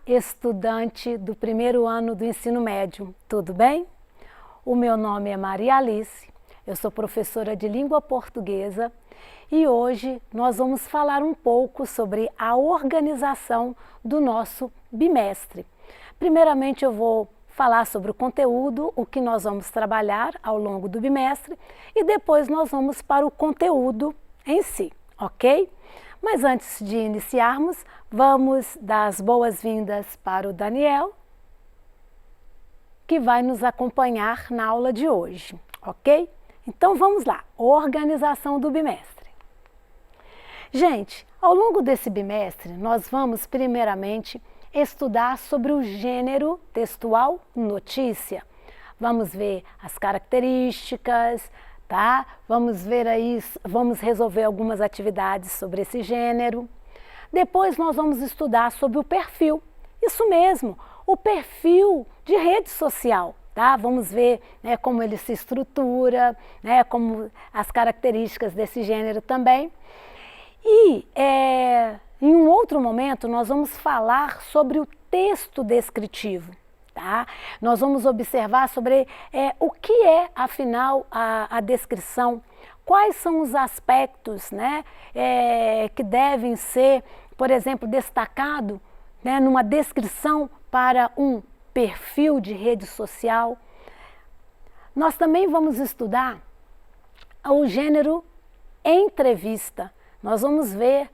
estudante do primeiro ano do ensino médio, tudo bem? O meu nome é Maria Alice, eu sou professora de língua portuguesa e hoje nós vamos falar um pouco sobre a organização do nosso bimestre. Primeiramente eu vou falar sobre o conteúdo, o que nós vamos trabalhar ao longo do bimestre e depois nós vamos para o conteúdo em si, ok? Mas antes de iniciarmos, vamos dar as boas-vindas para o Daniel, que vai nos acompanhar na aula de hoje, ok? Então vamos lá, organização do bimestre. Gente, ao longo desse bimestre, nós vamos primeiramente estudar sobre o gênero textual notícia. Vamos ver as características, tá? Vamos ver aí, vamos resolver algumas atividades sobre esse gênero. Depois nós vamos estudar sobre o perfil, isso mesmo, o perfil de rede social, tá? Vamos ver, né, como ele se estrutura, né, como as características desse gênero também. E em um outro momento nós vamos falar sobre o texto descritivo. Tá? Nós vamos observar sobre o que é, afinal, a descrição, quais são os aspectos, né, que devem ser, por exemplo, destacados, né, numa descrição para um perfil de rede social. Nós também vamos estudar o gênero entrevista. Nós vamos ver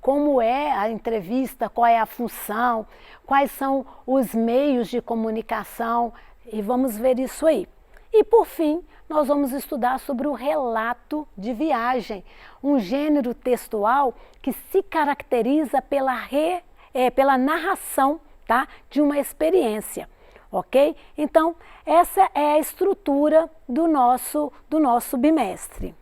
como é a entrevista, qual é a função, quais são os meios de comunicação e vamos ver isso aí. E por fim, nós vamos estudar sobre o relato de viagem, um gênero textual que se caracteriza pela narração, tá, de uma experiência, ok? Então, essa é a estrutura do nosso bimestre.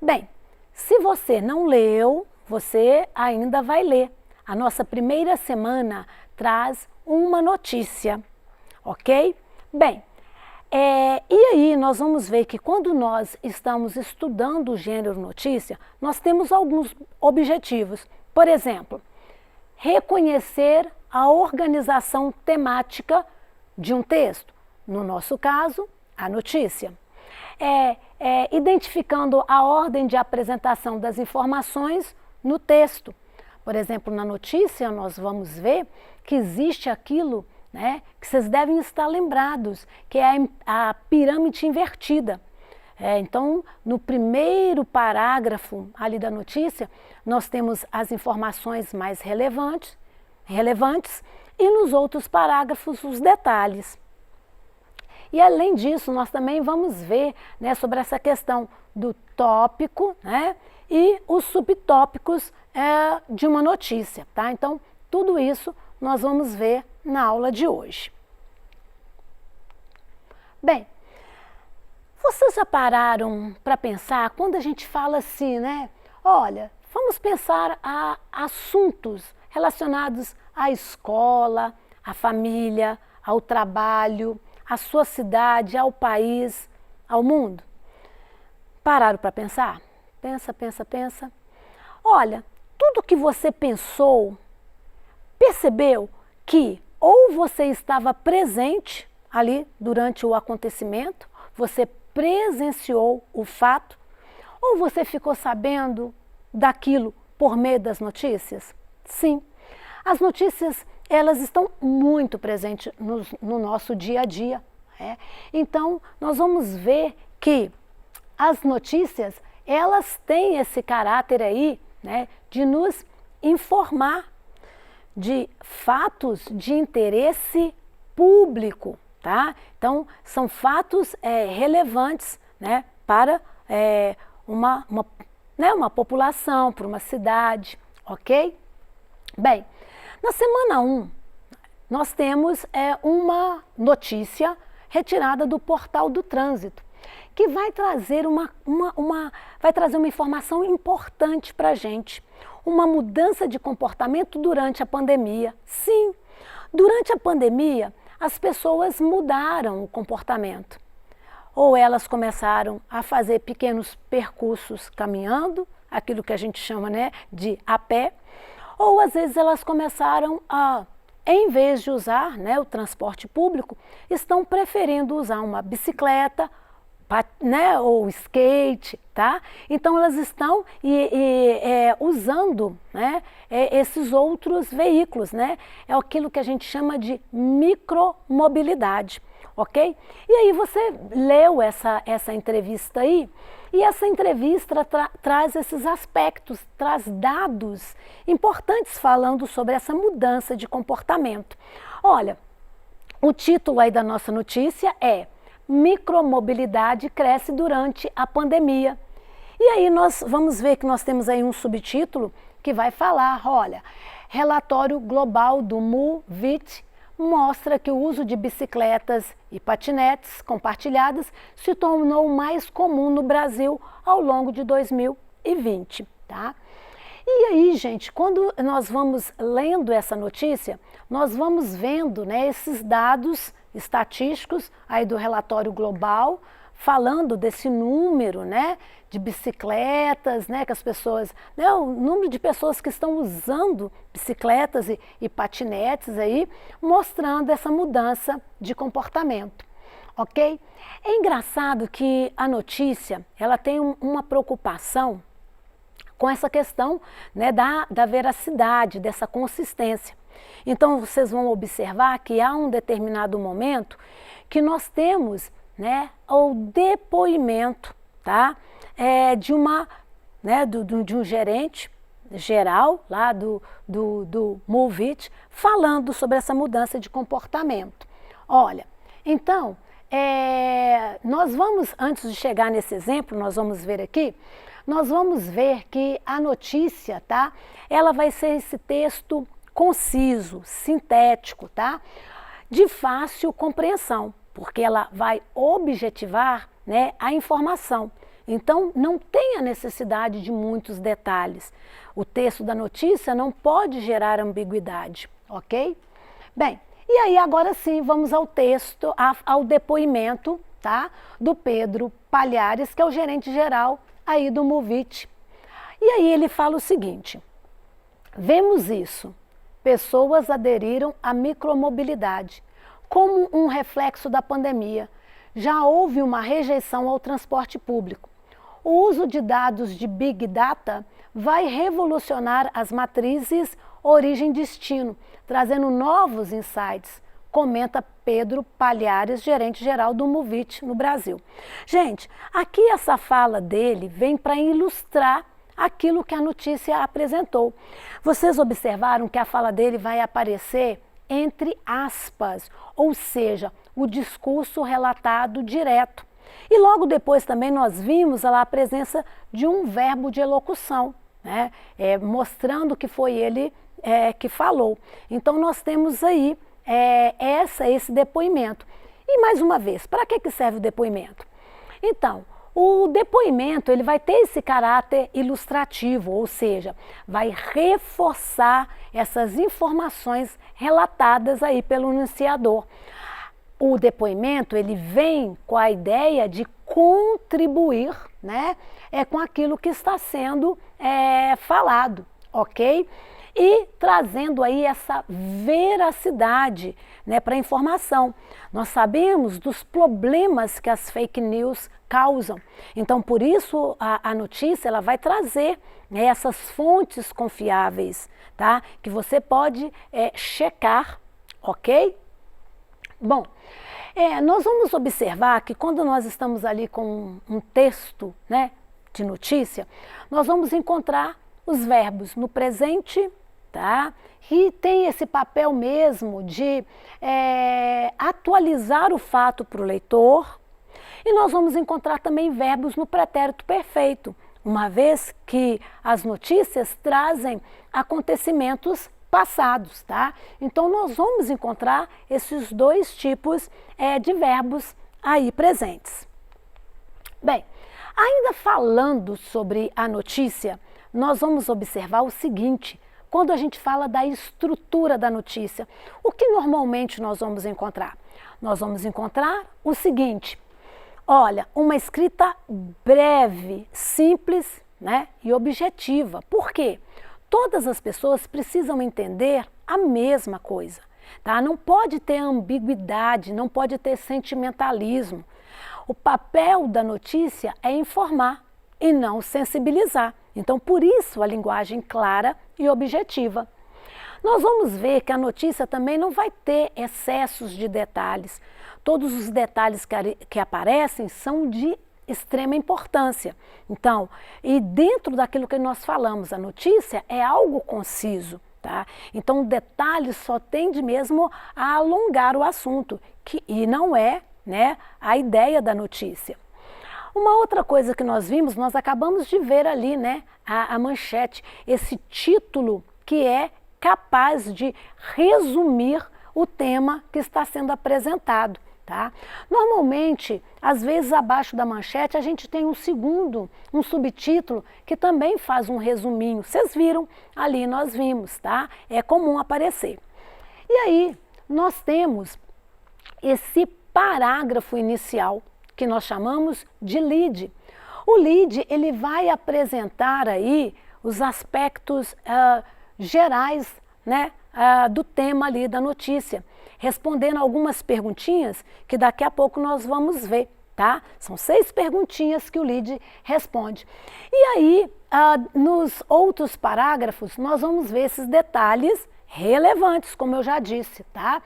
Bem, se você não leu, você ainda vai ler. A nossa primeira semana traz uma notícia, ok? Bem, e aí nós vamos ver que quando nós estamos estudando o gênero notícia, nós temos alguns objetivos. Por exemplo, reconhecer a organização temática de um texto. No nosso caso, a notícia. Identificando a ordem de apresentação das informações no texto. Por exemplo, na notícia nós vamos ver que existe aquilo, né, que vocês devem estar lembrados, que é a pirâmide invertida. Então, no primeiro parágrafo ali da notícia, nós temos as informações mais relevantes e nos outros parágrafos os detalhes. E além disso, nós também vamos ver, né, sobre essa questão do tópico, né, e os subtópicos de uma notícia, tá? Então, tudo isso nós vamos ver na aula de hoje. Bem, vocês já pararam para pensar quando a gente fala assim, né? Olha, vamos pensar a assuntos relacionados à escola, à família, ao trabalho, à sua cidade, ao país, ao mundo? Pararam para pensar? Pensa. Olha, tudo que você pensou, percebeu que ou você estava presente ali durante o acontecimento, você presenciou o fato, ou você ficou sabendo daquilo por meio das notícias? Sim, as notícias elas estão muito presentes no nosso dia a dia. Então, nós vamos ver que as notícias, elas têm esse caráter aí, né, de nos informar de fatos de interesse público, tá? Então, são fatos relevantes, né, para uma população, para uma cidade, ok? Bem, na semana 1, nós temos uma notícia retirada do Portal do Trânsito, que vai trazer uma informação importante para a gente. Uma mudança de comportamento durante a pandemia. Sim, durante a pandemia, as pessoas mudaram o comportamento. Ou elas começaram a fazer pequenos percursos caminhando, aquilo que a gente chama, né, de a pé, Ou às vezes elas começaram a, em vez de usar, né, o transporte público, estão preferindo usar uma bicicleta, né, ou skate, tá? Então elas estão usando, né, esses outros veículos, né? É aquilo que a gente chama de micromobilidade, ok? E aí você leu essa entrevista aí, e essa entrevista traz esses aspectos, traz dados importantes falando sobre essa mudança de comportamento. Olha, o título aí da nossa notícia é Micromobilidade cresce durante a pandemia. E aí nós vamos ver que nós temos aí um subtítulo que vai falar, olha, relatório global do MoveIt mostra que o uso de bicicletas e patinetes compartilhadas se tornou mais comum no Brasil ao longo de 2020, tá? E aí, gente, quando nós vamos lendo essa notícia, nós vamos vendo, né, esses dados estatísticos aí do relatório global, falando desse número, né, de bicicletas, né, que as pessoas, né, o número de pessoas que estão usando bicicletas e patinetes aí, mostrando essa mudança de comportamento, ok? É engraçado que a notícia, ela tem uma preocupação com essa questão, né, da veracidade, dessa consistência. Então vocês vão observar que há um determinado momento que nós temos, né, o depoimento, tá, de um gerente geral lá do MoveIt falando sobre essa mudança de comportamento. Olha, então nós vamos, antes de chegar nesse exemplo, nós vamos ver aqui, nós vamos ver que a notícia, tá, ela vai ser esse texto conciso, sintético, tá, de fácil compreensão, porque ela vai objetivar, né, a informação. Então, não tem a necessidade de muitos detalhes. O texto da notícia não pode gerar ambiguidade, ok? Bem, e aí agora sim, vamos ao texto, ao depoimento, tá, do Pedro Palhares, que é o gerente geral aí do MoveIt. E aí ele fala o seguinte: vemos isso, pessoas aderiram à micromobilidade como um reflexo da pandemia. Já houve uma rejeição ao transporte público. O uso de dados de Big Data vai revolucionar as matrizes origem-destino, trazendo novos insights, comenta Pedro Palhares, gerente geral do MoveIt no Brasil. Gente, aqui essa fala dele vem para ilustrar aquilo que a notícia apresentou. Vocês observaram que a fala dele vai aparecer entre aspas, ou seja, o discurso relatado direto. E logo depois também nós vimos lá a presença de um verbo de elocução, né? Mostrando que foi ele que falou. Então nós temos aí esse depoimento. E mais uma vez, para que serve o depoimento? Então, o depoimento ele vai ter esse caráter ilustrativo, ou seja, vai reforçar essas informações relatadas aí pelo enunciador. O depoimento ele vem com a ideia de contribuir, né, com aquilo que está sendo falado, ok? E trazendo aí essa veracidade, né, para a informação. Nós sabemos dos problemas que as fake news causam. Então, por isso, a notícia ela vai trazer, né, essas fontes confiáveis, tá? Que você pode checar, ok? Bom, nós vamos observar que quando nós estamos ali com um texto, né, de notícia, nós vamos encontrar os verbos no presente, tá? E tem esse papel mesmo de atualizar o fato para o leitor. E nós vamos encontrar também verbos no pretérito perfeito, uma vez que as notícias trazem acontecimentos passados, tá? Então nós vamos encontrar esses dois tipos de verbos aí presentes. Bem, ainda falando sobre a notícia, nós vamos observar o seguinte: quando a gente fala da estrutura da notícia, o que normalmente nós vamos encontrar? Nós vamos encontrar o seguinte: olha, uma escrita breve, simples, né, e objetiva. Por quê? todas as pessoas precisam entender a mesma coisa, tá? Não pode ter ambiguidade, não pode ter sentimentalismo. O papel da notícia é informar e não sensibilizar. Então, por isso, a linguagem clara e objetiva. Nós vamos ver que a notícia também não vai ter excessos de detalhes. Todos os detalhes que aparecem são de extrema importância. Então, e dentro daquilo que nós falamos, a notícia é algo conciso, tá? Então, o detalhe só tende mesmo a alongar o assunto, e não é, né, a ideia da notícia. Uma outra coisa que nós vimos, nós acabamos de ver ali, né, a manchete, esse título que é capaz de resumir o tema que está sendo apresentado, tá? Normalmente, às vezes abaixo da manchete a gente tem um subtítulo que também faz um resuminho. Vocês viram ali, nós vimos, tá? É comum aparecer. E aí, nós temos esse parágrafo inicial que nós chamamos de lead. O lead, ele vai apresentar aí os aspectos gerais, né, do tema ali da notícia, respondendo algumas perguntinhas que daqui a pouco nós vamos ver, tá? São 6 perguntinhas que o lead responde. E aí, nos outros parágrafos, nós vamos ver esses detalhes relevantes, como eu já disse, tá?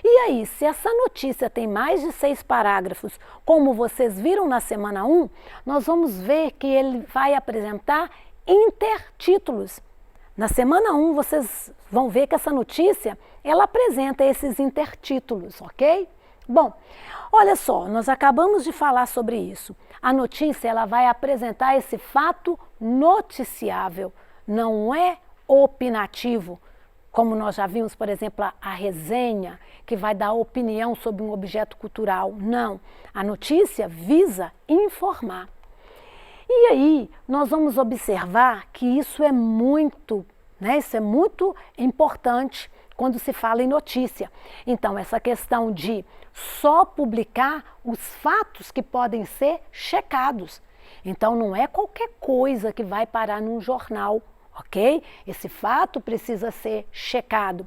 E aí, se essa notícia tem mais de 6 parágrafos, como vocês viram na semana 1, nós vamos ver que ele vai apresentar intertítulos. Na semana 1, vocês vão ver que essa notícia, ela apresenta esses intertítulos, ok? Bom, olha só, nós acabamos de falar sobre isso. A notícia, ela vai apresentar esse fato noticiável, não é opinativo, como nós já vimos, por exemplo, a resenha, que vai dar opinião sobre um objeto cultural. Não, a notícia visa informar. E aí, nós vamos observar que isso é muito, né? Isso é muito importante quando se fala em notícia. Então, essa questão de só publicar os fatos que podem ser checados. Então, não é qualquer coisa que vai parar num jornal, ok? Esse fato precisa ser checado.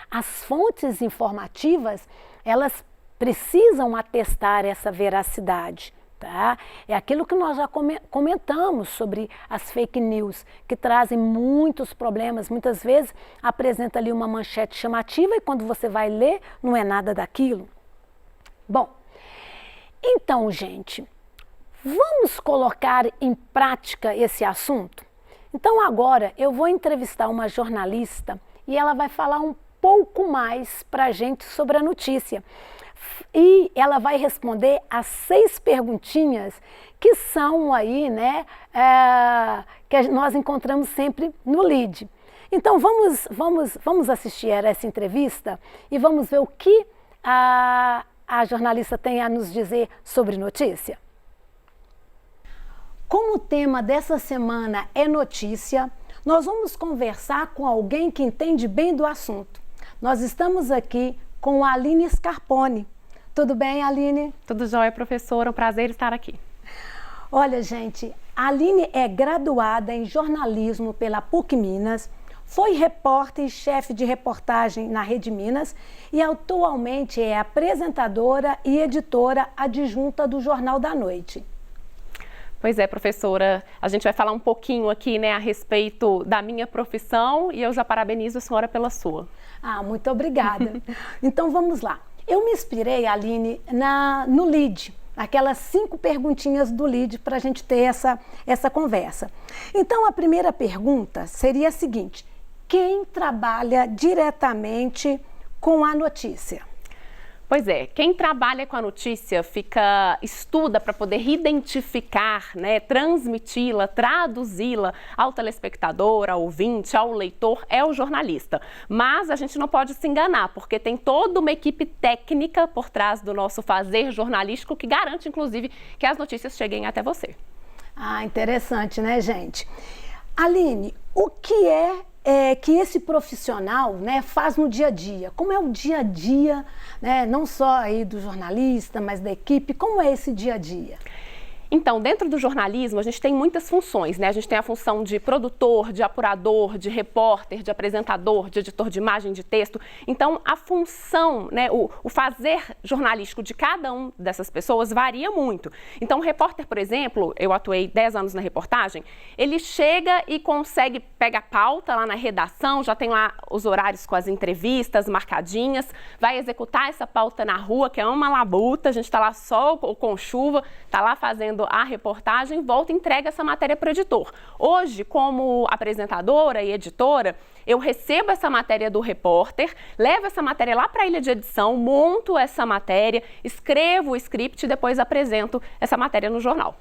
As fontes informativas, elas precisam atestar essa veracidade. Tá? É aquilo que nós já comentamos sobre as fake news, que trazem muitos problemas. Muitas vezes apresenta ali uma manchete chamativa e quando você vai ler, não é nada daquilo. Bom, então, gente, vamos colocar em prática esse assunto? Então, agora eu vou entrevistar uma jornalista e ela vai falar um pouco mais para a gente sobre a notícia. E ela vai responder as 6 perguntinhas que são aí, né, que nós encontramos sempre no lead. Então vamos assistir a essa entrevista e vamos ver o que a jornalista tem a nos dizer sobre notícia. Como o tema dessa semana é notícia, nós vamos conversar com alguém que entende bem do assunto. Nós estamos aqui com a Aline Scarponi. Tudo bem, Aline? Tudo jóia, professora. Um prazer estar aqui. Olha, gente, a Aline é graduada em jornalismo pela PUC Minas, foi repórter e chefe de reportagem na Rede Minas e atualmente é apresentadora e editora adjunta do Jornal da Noite. Pois é, professora, a gente vai falar um pouquinho aqui, né, a respeito da minha profissão e eu já parabenizo a senhora pela sua. Ah, muito obrigada. Então vamos lá. Eu me inspirei, Aline, no lead, aquelas 5 perguntinhas do lead para a gente ter essa conversa. Então a primeira pergunta seria a seguinte: quem trabalha diretamente com a notícia? Pois é, quem trabalha com a notícia estuda para poder identificar, né, transmiti-la, traduzi-la ao telespectador, ao ouvinte, ao leitor, é o jornalista. Mas a gente não pode se enganar, porque tem toda uma equipe técnica por trás do nosso fazer jornalístico que garante, inclusive, que as notícias cheguem até você. Ah, interessante, né, gente? Aline, o que que esse profissional, né, faz no dia a dia? Como é o dia a dia, né, não só aí do jornalista, mas da equipe? Como é esse dia a dia? Então, dentro do jornalismo, a gente tem muitas funções, né? A gente tem a função de produtor, de apurador, de repórter, de apresentador, de editor de imagem, de texto. Então, a função, né, o fazer jornalístico de cada uma dessas pessoas varia muito. Então, o repórter, por exemplo, eu atuei 10 anos na reportagem, ele chega e consegue, pega a pauta lá na redação, já tem lá os horários com as entrevistas marcadinhas, vai executar essa pauta na rua, que é uma labuta, a gente está lá sol ou com chuva, está lá fazendo a reportagem, volta e entrega essa matéria para o editor. Hoje, como apresentadora e editora, eu recebo essa matéria do repórter, levo essa matéria lá para a ilha de edição, monto essa matéria, escrevo o script e depois apresento essa matéria no jornal.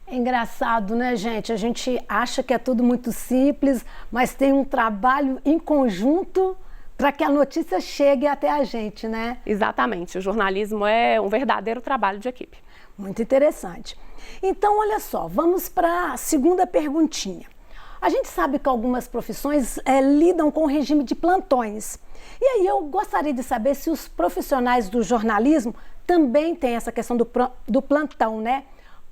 É engraçado, né, gente? A gente acha que é tudo muito simples, mas tem um trabalho em conjunto para que a notícia chegue até a gente, né? Exatamente. O jornalismo é um verdadeiro trabalho de equipe. Muito interessante. Então, olha só, vamos para a segunda perguntinha. A gente sabe que algumas profissões lidam com o regime de plantões. E aí eu gostaria de saber se os profissionais do jornalismo também têm essa questão do plantão, né?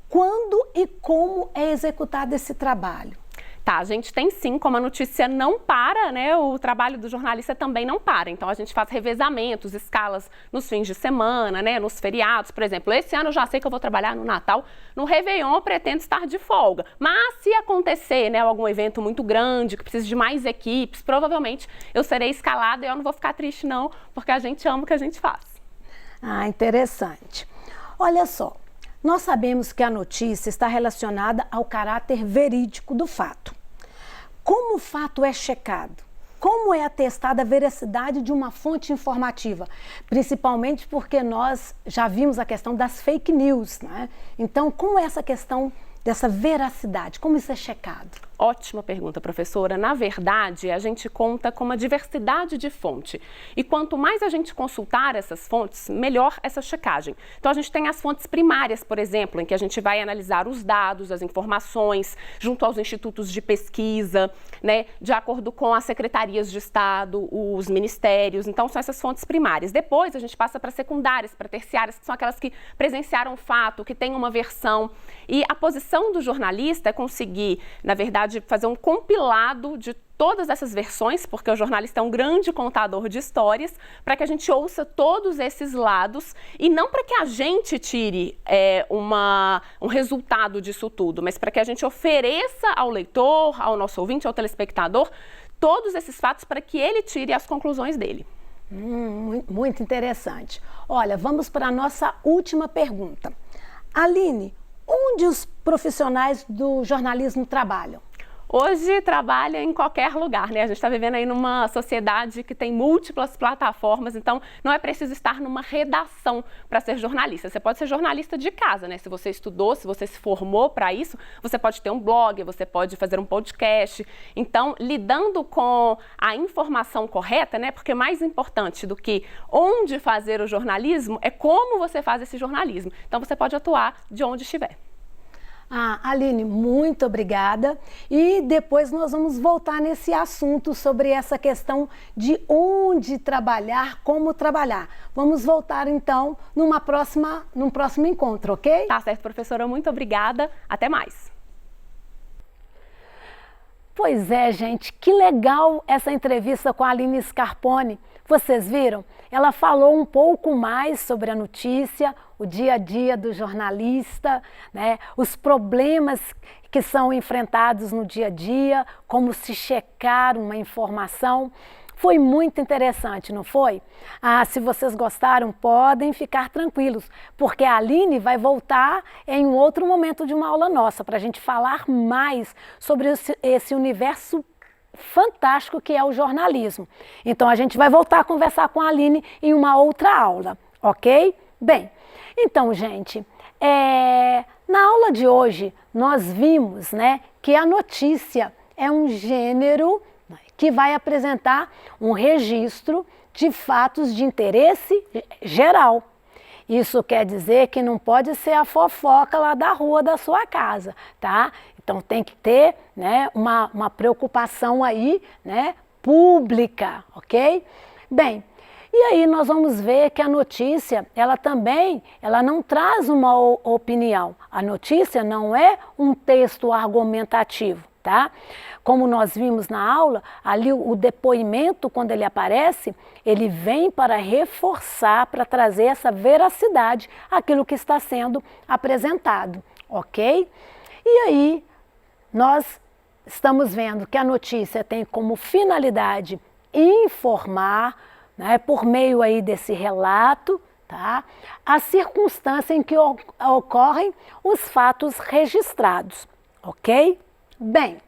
Quando e como é executado esse trabalho? Tá, a gente tem sim, como a notícia não para, né, o trabalho do jornalista também não para. Então, a gente faz revezamentos, escalas nos fins de semana, né, nos feriados. Por exemplo, esse ano eu já sei que eu vou trabalhar no Natal, no Réveillon eu pretendo estar de folga. Mas se acontecer, né, algum evento muito grande, que precise de mais equipes, provavelmente eu serei escalada e eu não vou ficar triste não, porque a gente ama o que a gente faz. Ah, interessante. Olha só, nós sabemos que a notícia está relacionada ao caráter verídico do fato. Como o fato é checado? Como é atestada a veracidade de uma fonte informativa? Principalmente porque nós já vimos a questão das fake news, né? Então, como é essa questão dessa veracidade? Como isso é checado? Ótima pergunta, professora. Na verdade, a gente conta com uma diversidade de fonte. E quanto mais a gente consultar essas fontes, melhor essa checagem. Então, a gente tem as fontes primárias, por exemplo, em que a gente vai analisar os dados, as informações, junto aos institutos de pesquisa, né, de acordo com as secretarias de Estado, os ministérios. Então, são essas fontes primárias. Depois, a gente passa para secundárias, para terciárias, que são aquelas que presenciaram o fato, que têm uma versão. E a posição do jornalista é conseguir, na verdade, fazer um compilado de todas essas versões, porque o jornalista é um grande contador de histórias, para que a gente ouça todos esses lados e não para que a gente tire um resultado disso tudo, mas para que a gente ofereça ao leitor, ao nosso ouvinte, ao telespectador, todos esses fatos para que ele tire as conclusões dele. Muito interessante. Olha, vamos para a nossa última pergunta. Aline, onde os profissionais do jornalismo trabalham? Hoje trabalha em qualquer lugar, né? A gente está vivendo aí numa sociedade que tem múltiplas plataformas, então não é preciso estar numa redação para ser jornalista. Você pode ser jornalista de casa, né? Se você estudou, se você se formou para isso, você pode ter um blog, você pode fazer um podcast. Então, lidando com a informação correta, né? Porque mais importante do que onde fazer o jornalismo é como você faz esse jornalismo. Então, você pode atuar de onde estiver. Aline, muito obrigada. E depois nós vamos voltar nesse assunto sobre essa questão de onde trabalhar, como trabalhar. Vamos voltar então num próximo encontro, ok? Tá certo, professora. Muito obrigada. Até mais. Pois é, gente, que legal essa entrevista com a Aline Scarpone. Vocês viram? Ela falou um pouco mais sobre a notícia, o dia a dia do jornalista, né? Os problemas que são enfrentados no dia a dia, como se checar uma informação. Foi muito interessante, não foi? Se vocês gostaram, podem ficar tranquilos, porque a Aline vai voltar em um outro momento de uma aula nossa, para a gente falar mais sobre esse universo fantástico que é o jornalismo. Então, a gente vai voltar a conversar com a Aline em uma outra aula, ok? Bem, então, gente, na aula de hoje, nós vimos, né, que a notícia é um gênero que vai apresentar um registro de fatos de interesse geral. Isso quer dizer que não pode ser a fofoca lá da rua da sua casa, tá? Então tem que ter, né, uma preocupação aí, né, pública, ok? Bem, E aí nós vamos ver que a notícia, ela não traz uma opinião. A notícia não é um texto argumentativo, tá? Como nós vimos na aula, ali o depoimento, quando ele aparece, ele vem para reforçar, para trazer essa veracidade àquilo que está sendo apresentado, ok? E aí nós estamos vendo que a notícia tem como finalidade informar, né, por meio aí desse relato, tá, a circunstância em que ocorrem os fatos registrados, ok? Bem,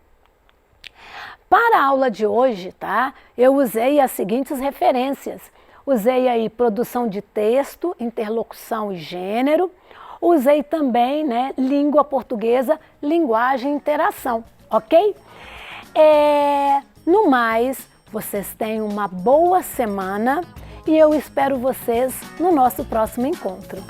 para a aula de hoje, tá, eu usei as seguintes referências. Usei aí produção de texto, interlocução e gênero. Usei também, né, língua portuguesa, linguagem e interação, ok? No mais, vocês tenham uma boa semana e eu espero vocês no nosso próximo encontro.